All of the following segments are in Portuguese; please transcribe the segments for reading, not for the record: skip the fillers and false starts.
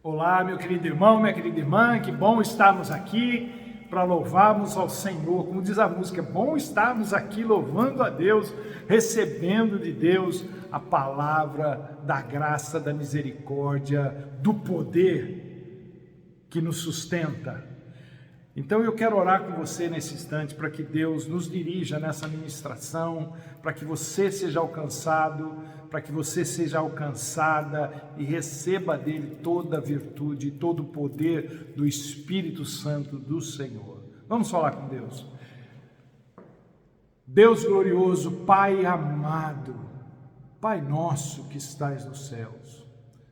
Olá, meu querido irmão, minha querida irmã, que bom estarmos aqui para louvarmos ao Senhor. Como diz a música, é bom estarmos aqui louvando a Deus, recebendo de Deus a palavra da graça, da misericórdia, do poder que nos sustenta. Então eu quero orar com você nesse instante para que Deus nos dirija nessa ministração, para que você seja alcançado, para que você seja alcançada e receba dele toda a virtude, todo o poder do Espírito Santo do Senhor. Vamos falar com Deus. Deus glorioso, Pai amado, Pai nosso que estais nos céus,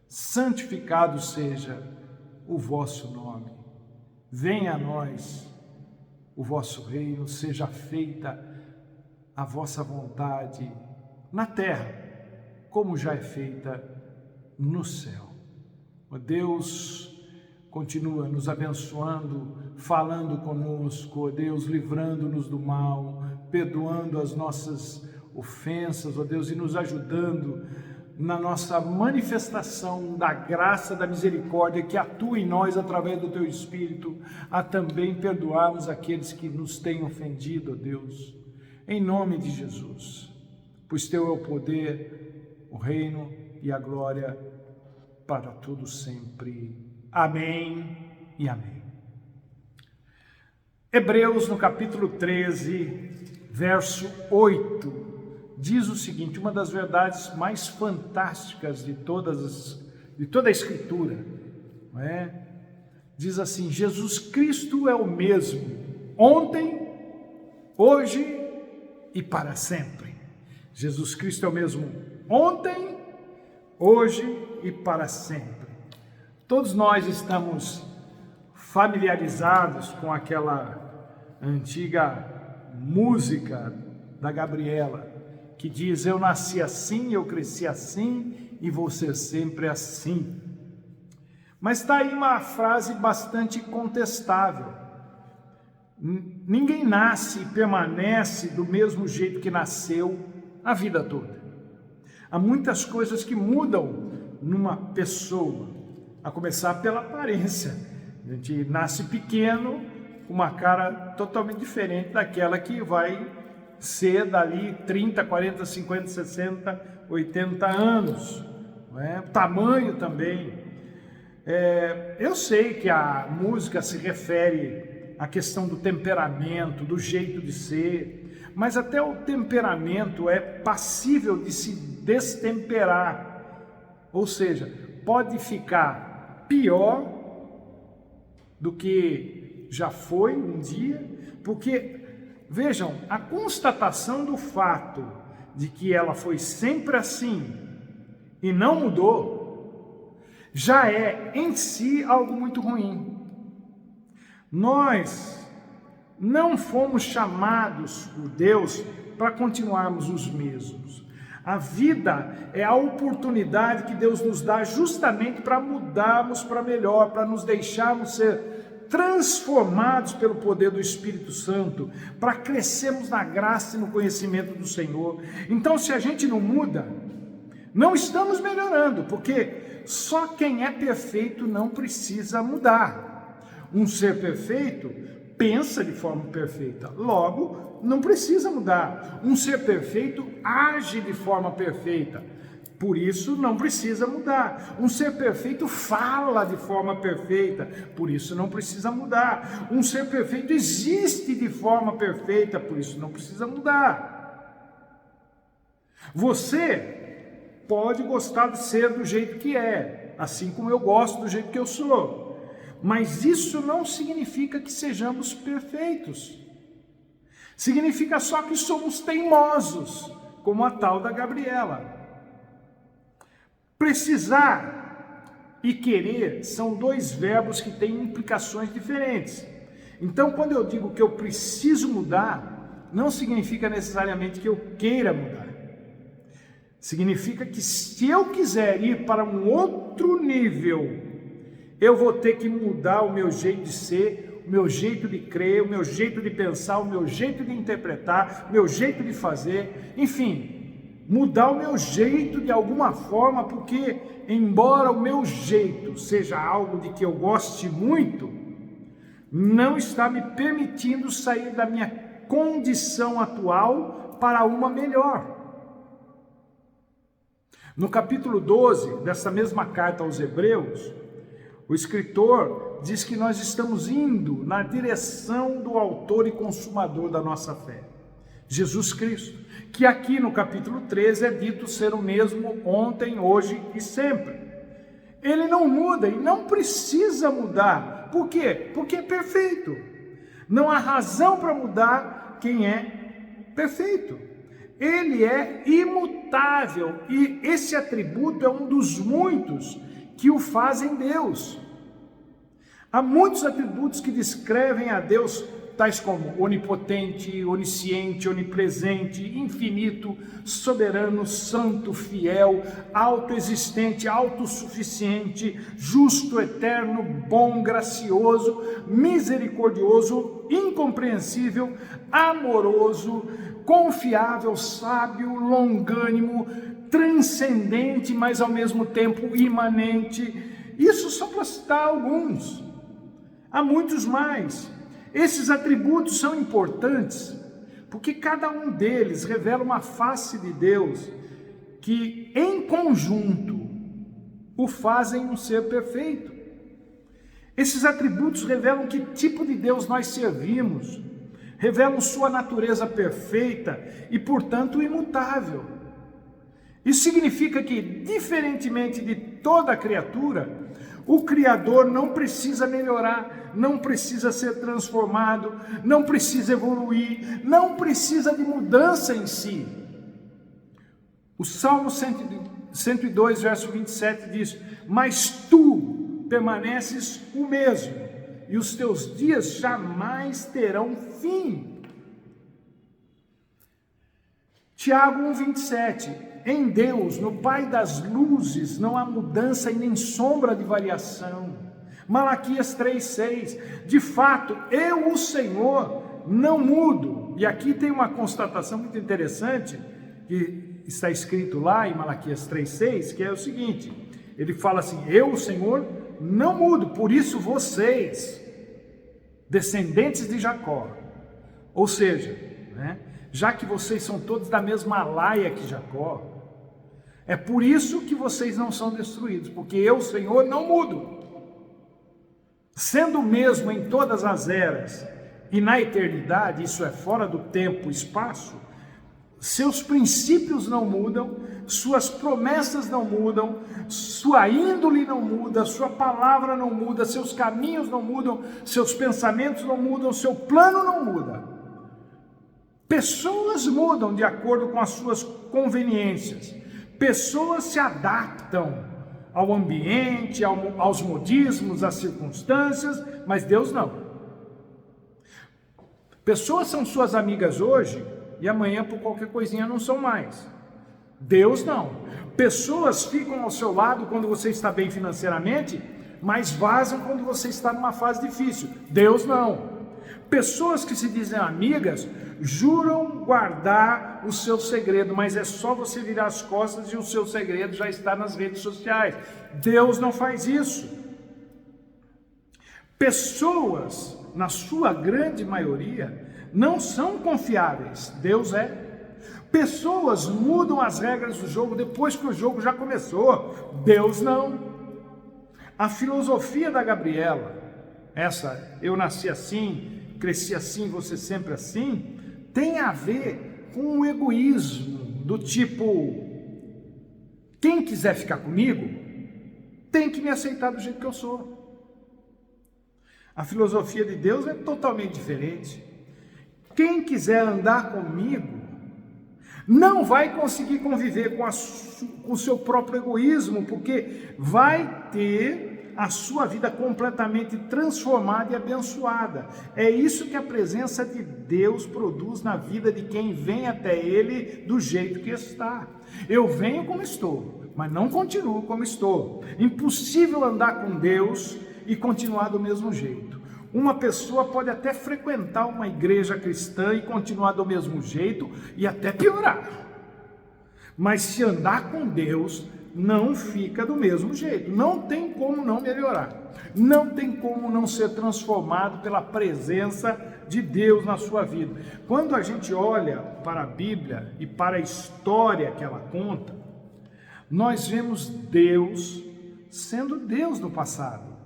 santificado seja o vosso nome. Venha a nós o vosso reino, seja feita a vossa vontade na terra, como já é feita no céu. Ó Deus, continua nos abençoando, falando conosco, ó Deus, livrando-nos do mal, perdoando as nossas ofensas, ó Deus, e nos ajudando na nossa manifestação da graça, da misericórdia que atua em nós através do Teu Espírito, a também perdoarmos aqueles que nos têm ofendido, ó Deus, em nome de Jesus, pois Teu é o poder, o reino e a glória para tudo sempre. Amém e amém. Hebreus, no capítulo 13, verso 8, diz o seguinte, uma das verdades mais fantásticas de toda a Escritura, não é? Diz assim, Jesus Cristo é o mesmo, ontem, hoje e para sempre. Jesus Cristo é o mesmo ontem, hoje e para sempre. Todos nós estamos familiarizados com aquela antiga música da Gabriela, que diz, eu nasci assim, eu cresci assim e vou ser sempre assim. Mas está aí uma frase bastante contestável. Ninguém nasce e permanece do mesmo jeito que nasceu a vida toda. Há muitas coisas que mudam numa pessoa, a começar pela aparência. A gente nasce pequeno, com uma cara totalmente diferente daquela que vai ser dali 30, 40, 50, 60, 80 anos. Não é? Tamanho também. Eu sei que a música se refere à questão do temperamento, do jeito de ser, mas até o temperamento é passível de se destemperar, ou seja, pode ficar pior do que já foi um dia, porque vejam, a constatação do fato de que ela foi sempre assim e não mudou, já é em si algo muito ruim. Nós não fomos chamados por Deus para continuarmos os mesmos. A vida é a oportunidade que Deus nos dá justamente para mudarmos para melhor, para nos deixarmos ser transformados pelo poder do Espírito Santo, para crescermos na graça e no conhecimento do Senhor. Então, se a gente não muda, não estamos melhorando, porque só quem é perfeito não precisa mudar. Um ser perfeito pensa de forma perfeita, logo, não precisa mudar. Um ser perfeito age de forma perfeita, por isso não precisa mudar. Um ser perfeito fala de forma perfeita, por isso não precisa mudar. Um ser perfeito existe de forma perfeita, por isso não precisa mudar. Você pode gostar de ser do jeito que é, assim como eu gosto do jeito que eu sou, mas isso não significa que sejamos perfeitos. Significa só que somos teimosos, como a tal da Gabriela. Precisar e querer são dois verbos que têm implicações diferentes. Então, quando eu digo que eu preciso mudar, não significa necessariamente que eu queira mudar. Significa que se eu quiser ir para um outro nível, eu vou ter que mudar o meu jeito de ser, o meu jeito de crer, o meu jeito de pensar, o meu jeito de interpretar, o meu jeito de fazer, enfim. mudar o meu jeito de alguma forma, porque embora o meu jeito seja algo de que eu goste muito, não está me permitindo sair da minha condição atual para uma melhor. No capítulo 12 dessa mesma carta aos Hebreus, o escritor diz que nós estamos indo na direção do autor e consumador da nossa fé, Jesus Cristo, que aqui no capítulo 13 é dito ser o mesmo ontem, hoje e sempre. Ele não muda e não precisa mudar. Por quê? Porque é perfeito. Não há razão para mudar quem é perfeito. Ele é imutável e esse atributo é um dos muitos que o fazem Deus. Há muitos atributos que descrevem a Deus, tais como onipotente, onisciente, onipresente, infinito, soberano, santo, fiel, autoexistente, autossuficiente, justo, eterno, bom, gracioso, misericordioso, incompreensível, amoroso, confiável, sábio, longânimo, transcendente, mas ao mesmo tempo imanente. Isso só para citar alguns. Há muitos mais. Esses atributos são importantes porque cada um deles revela uma face de Deus que, em conjunto, o fazem um ser perfeito. Esses atributos revelam que tipo de Deus nós servimos, revelam sua natureza perfeita e, portanto, imutável. Isso significa que, diferentemente de toda a criatura, o Criador não precisa melhorar, não precisa ser transformado, não precisa evoluir, não precisa de mudança em si. O Salmo 102, verso 27 diz: mas tu permaneces o mesmo, e os teus dias jamais terão fim. Tiago 1,27: em Deus, no Pai das luzes, não há mudança e nem sombra de variação. Malaquias 3,6: de fato, eu, o Senhor, não mudo. E aqui tem uma constatação muito interessante, que está escrito lá em Malaquias 3,6, que é o seguinte: ele fala assim, eu, o Senhor, não mudo, por isso vocês, descendentes de Jacó, ou seja, já que vocês são todos da mesma laia que Jacó, é por isso que vocês não são destruídos, porque eu, Senhor, não mudo. Sendo o mesmo em todas as eras e na eternidade, isso é fora do tempo e espaço, seus princípios não mudam, suas promessas não mudam, sua índole não muda, sua palavra não muda, seus caminhos não mudam, seus pensamentos não mudam, seu plano não muda. Pessoas mudam de acordo com as suas conveniências. Pessoas se adaptam ao ambiente, aos modismos, às circunstâncias, mas Deus não. Pessoas são suas amigas hoje e amanhã por qualquer coisinha não são mais. Deus não. Pessoas ficam ao seu lado quando você está bem financeiramente, mas vazam quando você está numa fase difícil. Deus não. Pessoas que se dizem amigas juram guardar o seu segredo, mas é só você virar as costas e o seu segredo já está nas redes sociais. Deus não faz isso. Pessoas, na sua grande maioria, não são confiáveis. Deus é. Pessoas mudam as regras do jogo depois que o jogo já começou. Deus não. A filosofia da Gabriela, essa eu nasci assim, cresci assim, você sempre assim, tem a ver com o egoísmo do tipo, quem quiser ficar comigo, tem que me aceitar do jeito que eu sou. A filosofia de Deus é totalmente diferente. Quem quiser andar comigo, não vai conseguir conviver com o seu próprio egoísmo, porque vai ter a sua vida completamente transformada e abençoada. É isso que a presença de Deus produz na vida de quem vem até Ele do jeito que está. Eu venho como estou, mas não continuo como estou. Impossível andar com Deus e continuar do mesmo jeito. Uma pessoa pode até frequentar uma igreja cristã e continuar do mesmo jeito e até piorar. Mas se andar com Deus, não fica do mesmo jeito. Não tem como não melhorar. Não tem como não ser transformado pela presença de Deus na sua vida. Quando a gente olha para a Bíblia e para a história que ela conta, nós vemos Deus sendo Deus no passado.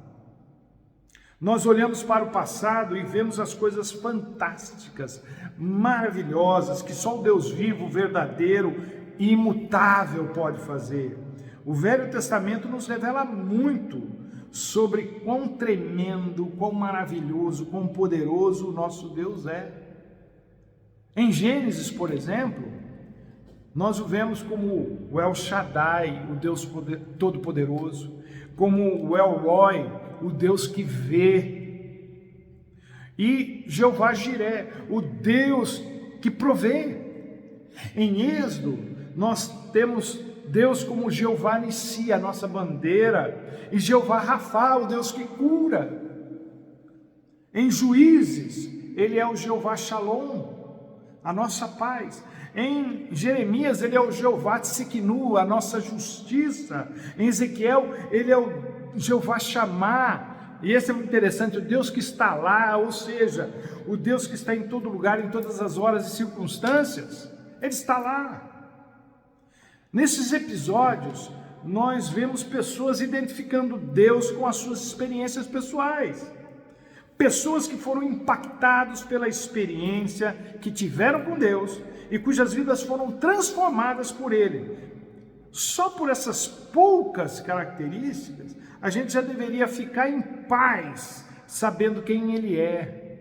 Nós olhamos para o passado e vemos as coisas fantásticas, maravilhosas, que só o Deus vivo, verdadeiro e imutável pode fazer. O Velho Testamento nos revela muito sobre quão tremendo, quão maravilhoso, quão poderoso o nosso Deus é. Em Gênesis, por exemplo, nós o vemos como o El Shaddai, o Deus Todo-Poderoso, como o El Roi, o Deus que vê, e Jeová Jiré, o Deus que provê. Em Êxodo, nós temos Deus como Jeová Nissi, a nossa bandeira, e Jeová Rafá, o Deus que cura. Em Juízes, ele é o Jeová Shalom, a nossa paz. Em Jeremias, ele é o Jeová Tsiknu, a nossa justiça. Em Ezequiel, ele é o Jeová Shammah. E esse é muito interessante, o Deus que está lá, ou seja, o Deus que está em todo lugar, em todas as horas e circunstâncias, ele está lá. Nesses episódios, nós vemos pessoas identificando Deus com as suas experiências pessoais. Pessoas que foram impactadas pela experiência que tiveram com Deus e cujas vidas foram transformadas por Ele. Só por essas poucas características, a gente já deveria ficar em paz, sabendo quem Ele é.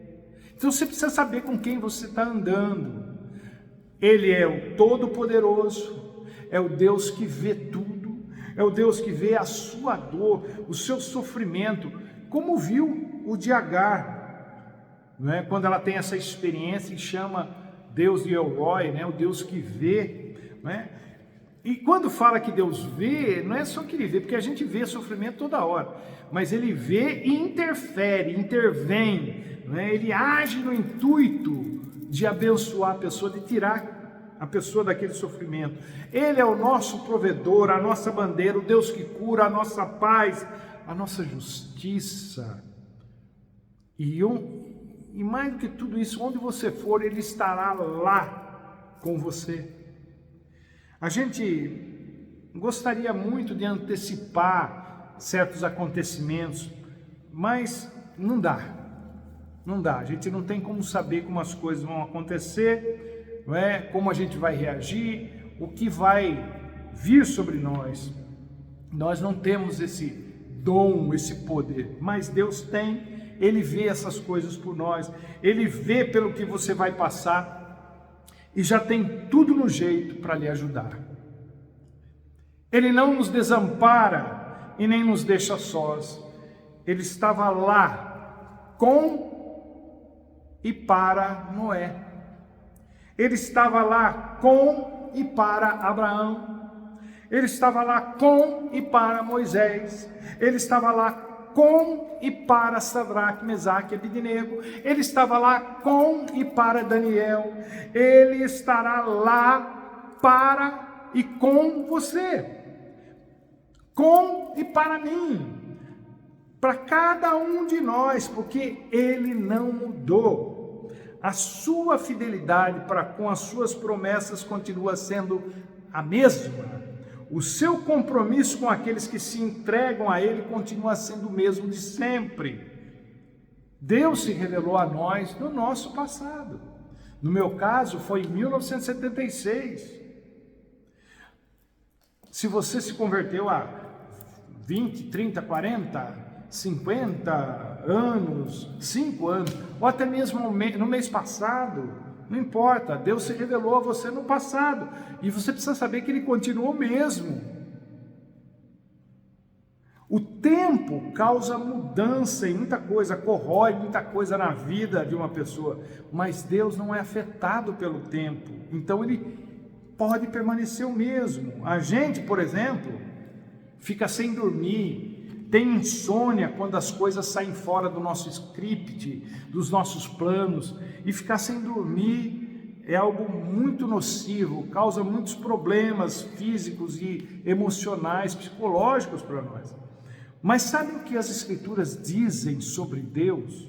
Então você precisa saber com quem você está andando. Ele é o Todo-Poderoso, é o Deus que vê tudo, é o Deus que vê a sua dor, o seu sofrimento, como viu o de Agar, não é? Quando ela tem essa experiência e chama Deus de El Roi, né? O Deus que vê, não é? E quando fala que Deus vê, não é só que Ele vê, porque a gente vê sofrimento toda hora, mas Ele vê e interfere, intervém, não é? Ele age no intuito de abençoar a pessoa, de tirar a pessoa daquele sofrimento. Ele é o nosso provedor, a nossa bandeira, o Deus que cura, a nossa paz, a nossa justiça. E mais do que tudo isso, onde você for, Ele estará lá com você. A gente gostaria muito de antecipar certos acontecimentos, mas não dá, a gente não tem como saber como as coisas vão acontecer, não é? Como a gente vai reagir, o que vai vir sobre nós. Nós não temos esse dom, esse poder, mas Deus tem. Ele vê essas coisas por nós, Ele vê pelo que você vai passar e já tem tudo no jeito para lhe ajudar. Ele não nos desampara e nem nos deixa sós. Ele estava lá com e para Noé. Ele estava lá com e para Abraão. Ele estava lá com e para Moisés. Ele estava lá com e para Sadraque, Mesaque e Abednego. Ele estava lá com e para Daniel. Ele estará lá para e com você, com e para mim, para cada um de nós, porque Ele não mudou. A sua fidelidade para com as suas promessas continua sendo a mesma. O seu compromisso com aqueles que se entregam a Ele continua sendo o mesmo de sempre. Deus se revelou a nós no nosso passado. No meu caso, foi em 1976. Se você se converteu há 20, 30, 40, 50 anos, 5 anos, ou até mesmo no mês passado, não importa, Deus se revelou a você no passado, e você precisa saber que Ele continua o mesmo. O tempo causa mudança em muita coisa, corrói muita coisa na vida de uma pessoa, mas Deus não é afetado pelo tempo, então Ele pode permanecer o mesmo. A gente, por exemplo, fica sem dormir, tem insônia quando as coisas saem fora do nosso script, dos nossos planos, e ficar sem dormir é algo muito nocivo, causa muitos problemas físicos e emocionais, psicológicos para nós. Mas sabe o que as Escrituras dizem sobre Deus?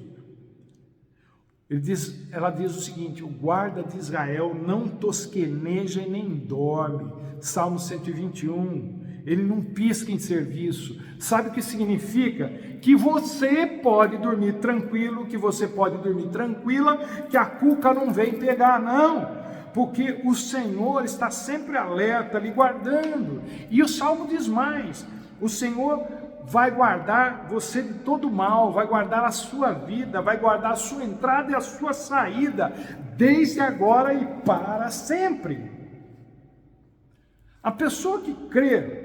Ela diz o seguinte: o guarda de Israel não tosqueneja e nem dorme. Salmo 121. Ele não pisca em serviço. Sabe o que significa? Que você pode dormir tranquilo, que você pode dormir tranquila, que a cuca não vem pegar, não. Porque o Senhor está sempre alerta, lhe guardando. E o Salmo diz mais: o Senhor vai guardar você de todo mal, vai guardar a sua vida, vai guardar a sua entrada e a sua saída, desde agora e para sempre. A pessoa que crê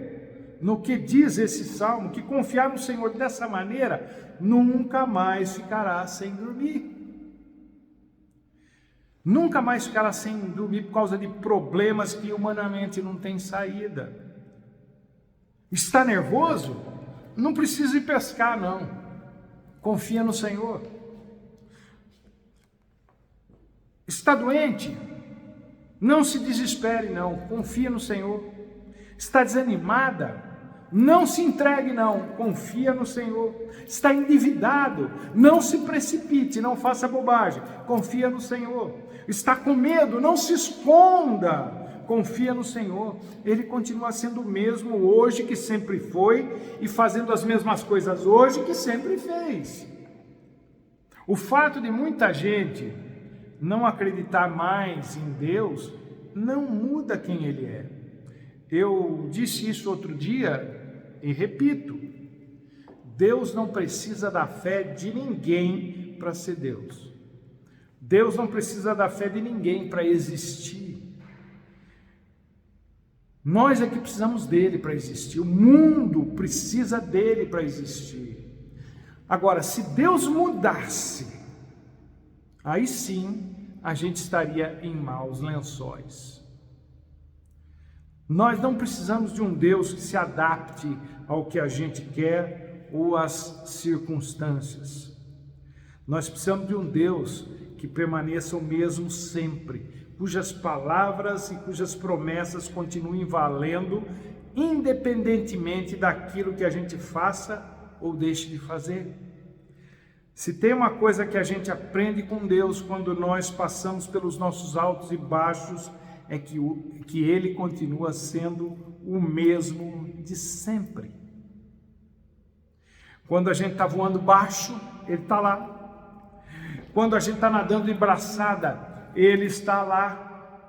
no que diz esse salmo, que confiar no Senhor dessa maneira, nunca mais ficará sem dormir. Nunca mais ficará sem dormir por causa de problemas que humanamente não tem saída. Está nervoso? Não precisa ir pescar, não. Confia no Senhor. Está doente? Não se desespere, não. Confia no Senhor. Está desanimada? Não se entregue, não. Confia no Senhor. Está endividado? Não se precipite, não faça bobagem. Confia no Senhor. Está com medo? Não se esconda. Confia no Senhor. Ele continua sendo o mesmo hoje que sempre foi e fazendo as mesmas coisas hoje que sempre fez. O fato de muita gente não acreditar mais em Deus não muda quem Ele é. Eu disse isso outro dia e repito: Deus não precisa da fé de ninguém para ser Deus. Deus não precisa da fé de ninguém para existir. Nós é que precisamos dele para existir. O mundo precisa dele para existir. Agora, se Deus mudasse, aí sim a gente estaria em maus lençóis. Nós não precisamos de um Deus que se adapte ao que a gente quer ou às circunstâncias. Nós precisamos de um Deus que permaneça o mesmo sempre, cujas palavras e cujas promessas continuem valendo, independentemente daquilo que a gente faça ou deixe de fazer. Se tem uma coisa que a gente aprende com Deus quando nós passamos pelos nossos altos e baixos, é que Ele continua sendo o mesmo de sempre. Quando a gente está voando baixo, Ele está lá. Quando a gente está nadando de braçada, Ele está lá.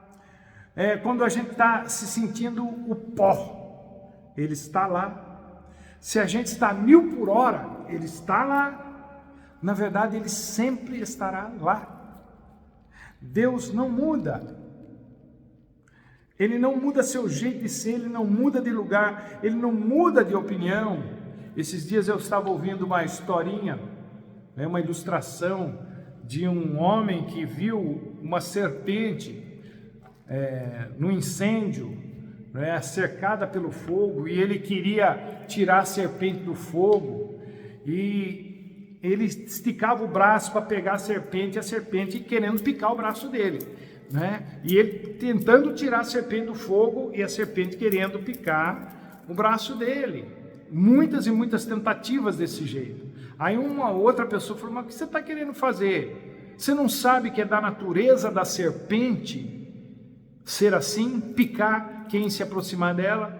Quando a gente está se sentindo o pó, Ele está lá. Se a gente está a 1000 por hora, Ele está lá. Na verdade, Ele sempre estará lá. Deus não muda. Ele não muda seu jeito de ser, Ele não muda de lugar, Ele não muda de opinião. Esses dias eu estava ouvindo uma historinha, uma ilustração de um homem que viu uma serpente no incêndio, cercada pelo fogo, e ele queria tirar a serpente do fogo, e ele esticava o braço para pegar a serpente querendo picar o braço dele, e ele tentando tirar a serpente do fogo e a serpente querendo picar o braço dele. Muitas e muitas tentativas desse jeito. Aí uma outra pessoa falou: mas o que você está querendo fazer? Você não sabe que é da natureza da serpente ser assim, picar quem se aproximar dela?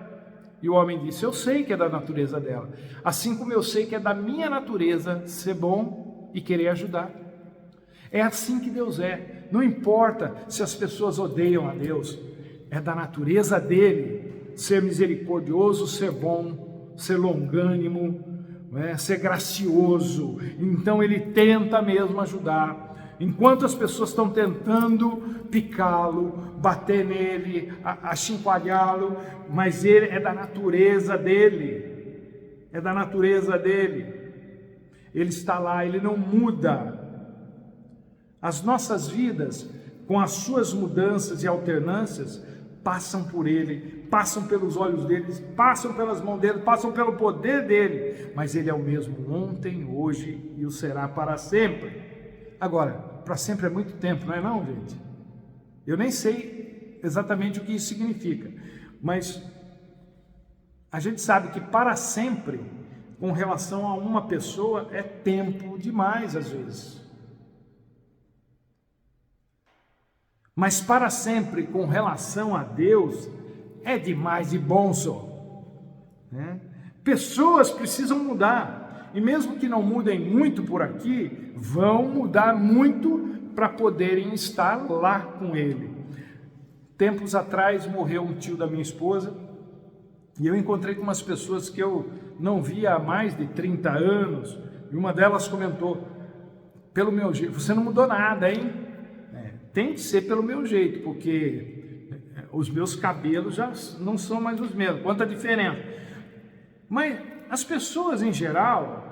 E o homem disse: eu sei que é da natureza dela, assim como eu sei que é da minha natureza ser bom e querer ajudar. É assim que Deus é. Não importa se as pessoas odeiam a Deus, é da natureza dele ser misericordioso, ser bom, ser longânimo, ser gracioso. Então ele tenta mesmo ajudar. Enquanto as pessoas estão tentando picá-lo, bater nele, achincoalhá-lo, mas ele é da natureza dele. É da natureza dele. Ele está lá, ele não muda. As nossas vidas, com as suas mudanças e alternâncias, passam por Ele, passam pelos olhos dele, passam pelas mãos dele, passam pelo poder dele, mas Ele é o mesmo ontem, hoje e o será para sempre. Agora, para sempre é muito tempo, não é não, gente? Eu nem sei exatamente o que isso significa, mas a gente sabe que para sempre, com relação a uma pessoa, é tempo demais às vezes. Mas para sempre, com relação a Deus, é demais de bom só, né? Pessoas precisam mudar, e mesmo que não mudem muito por aqui, vão mudar muito para poderem estar lá com Ele. Tempos atrás morreu um tio da minha esposa, e eu encontrei com umas pessoas que eu não via há mais de 30 anos, e uma delas comentou: pelo meu jeito, você não mudou nada, hein? Tem que ser pelo meu jeito, porque os meus cabelos já não são mais os mesmos, quanta diferença. Mas as pessoas em geral,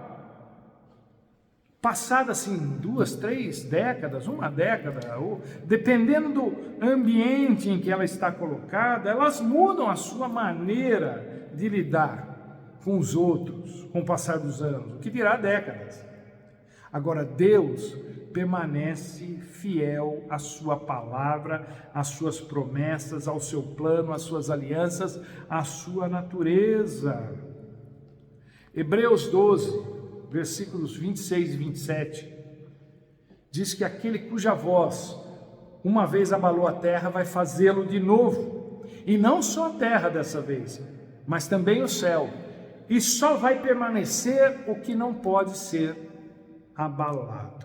passadas assim 2, 3 décadas, uma década, ou dependendo do ambiente em que ela está colocada, elas mudam a sua maneira de lidar com os outros com o passar dos anos, o que virá décadas. Agora, Deus permanece fiel à sua palavra, às suas promessas, ao seu plano, às suas alianças, à sua natureza. Hebreus 12, versículos 26 e 27, diz que aquele cuja voz uma vez abalou a terra vai fazê-lo de novo, e não só a terra dessa vez, mas também o céu, e só vai permanecer o que não pode ser abalado.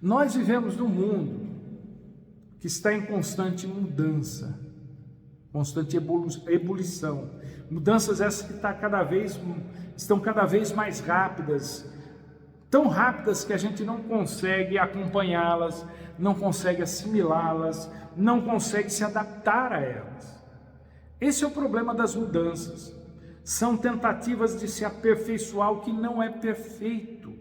Nós vivemos num mundo que está em constante mudança, constante ebulição, mudanças essas que estão cada vez mais rápidas, tão rápidas que a gente não consegue acompanhá-las, não consegue assimilá-las, não consegue se adaptar a elas. Esse é o problema das mudanças, são tentativas de se aperfeiçoar o que não é perfeito.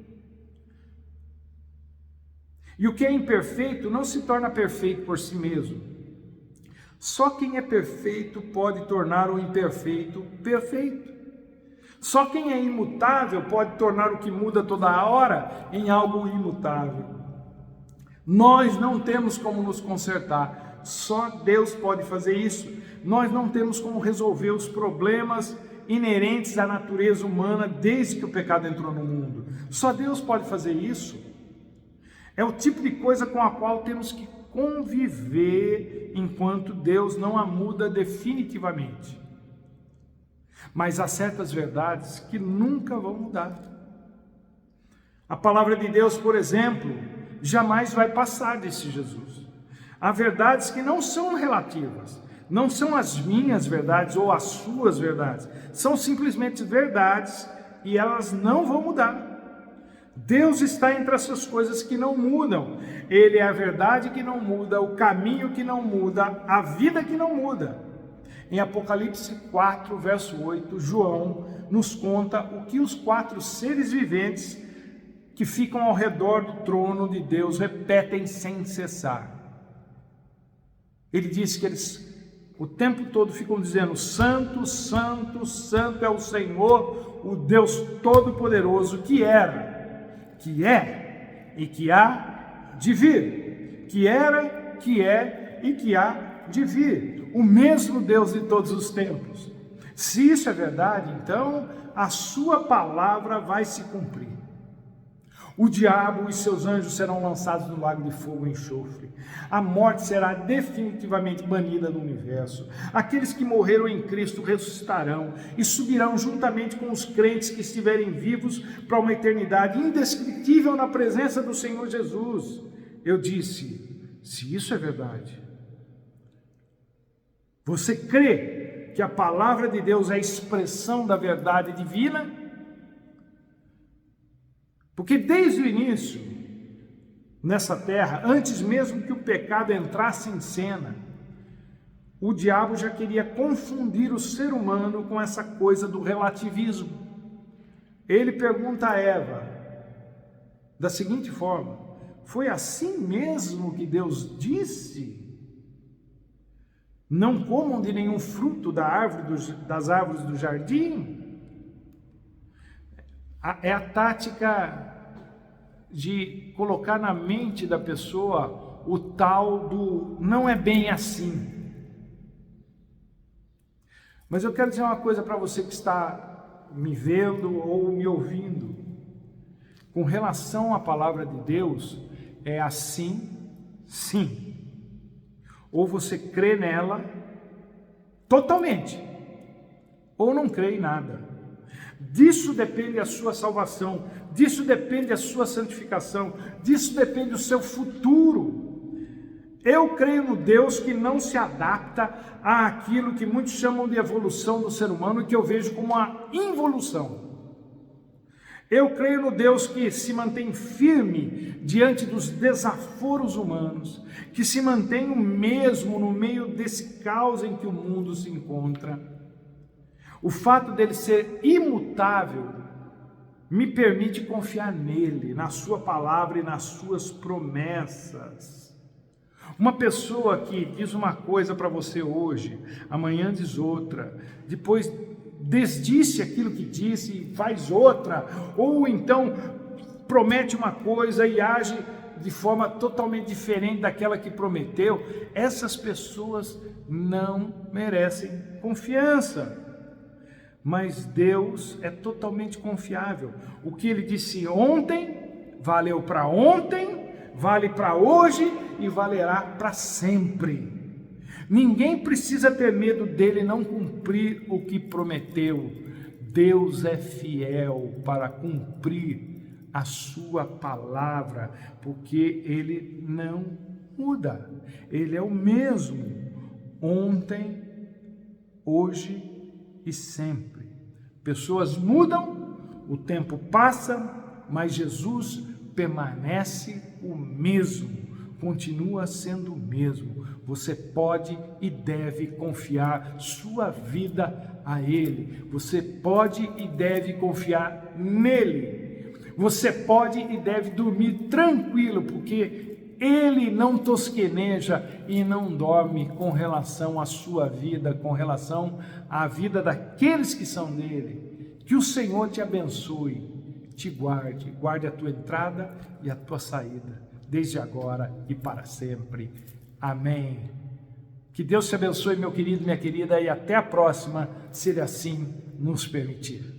E o que é imperfeito não se torna perfeito por si mesmo. Só quem é perfeito pode tornar o imperfeito perfeito. Só quem é imutável pode tornar o que muda toda hora em algo imutável. Nós não temos como nos consertar, só Deus pode fazer isso. Nós não temos como resolver os problemas inerentes à natureza humana desde que o pecado entrou no mundo. Só Deus pode fazer isso. É o tipo de coisa com a qual temos que conviver enquanto Deus não a muda definitivamente. Mas há certas verdades que nunca vão mudar. A palavra de Deus, por exemplo, jamais vai passar, disse Jesus. Há verdades que não são relativas, não são as minhas verdades ou as suas verdades, são simplesmente verdades e elas não vão mudar. Deus está entre essas coisas que não mudam. Ele é a verdade que não muda, o caminho que não muda, a vida que não muda. Em Apocalipse 4, verso 8, João nos conta o que os 4 seres viventes que ficam ao redor do trono de Deus repetem sem cessar. Ele diz que eles o tempo todo ficam dizendo: Santo, Santo, Santo é o Senhor, o Deus Todo-Poderoso, que era, que é e que há de vir, que era, que é e que há de vir, o mesmo Deus de todos os tempos. Se isso é verdade, então a sua palavra vai se cumprir. O diabo e seus anjos serão lançados no lago de fogo e enxofre. A morte será definitivamente banida do universo. Aqueles que morreram em Cristo ressuscitarão e subirão juntamente com os crentes que estiverem vivos para uma eternidade indescritível na presença do Senhor Jesus. Eu disse: se isso é verdade, você crê que a palavra de Deus é a expressão da verdade divina? Porque desde o início, nessa terra, antes mesmo que o pecado entrasse em cena, o diabo já queria confundir o ser humano com essa coisa do relativismo. Ele pergunta a Eva da seguinte forma: foi assim mesmo que Deus disse? Não comam de nenhum fruto das árvores do jardim? É a tática de colocar na mente da pessoa o tal do não é bem assim. Mas eu quero dizer uma coisa para você que está me vendo ou me ouvindo. Com relação à palavra de Deus, é assim, sim. Ou você crê nela totalmente, ou não crê em nada. Disso depende a sua salvação, disso depende a sua santificação, disso depende o seu futuro. Eu creio no Deus que não se adapta àquilo que muitos chamam de evolução do ser humano e que eu vejo como uma involução. Eu creio no Deus que se mantém firme diante dos desaforos humanos, que se mantém o mesmo no meio desse caos em que o mundo se encontra. O fato dele ser imutável me permite confiar nele, na sua palavra e nas suas promessas. Uma pessoa que diz uma coisa para você hoje, amanhã diz outra, depois desdisse aquilo que disse e faz outra, ou então promete uma coisa e age de forma totalmente diferente daquela que prometeu, essas pessoas não merecem confiança. Mas Deus é totalmente confiável. O que Ele disse ontem, valeu para ontem, vale para hoje e valerá para sempre. Ninguém precisa ter medo dele não cumprir o que prometeu. Deus é fiel para cumprir a sua palavra, porque Ele não muda. Ele é o mesmo ontem, hoje e sempre. Pessoas mudam, o tempo passa, mas Jesus permanece o mesmo, continua sendo o mesmo. Você pode e deve confiar sua vida a Ele. Você pode e deve confiar nele. Você pode e deve dormir tranquilo, porque Ele não tosqueneja e não dorme com relação à sua vida, com relação à vida daqueles que são dele. Que o Senhor te abençoe, te guarde, guarde a tua entrada e a tua saída, desde agora e para sempre. Amém. Que Deus te abençoe, meu querido, minha querida, e até a próxima, se Ele assim nos permitir.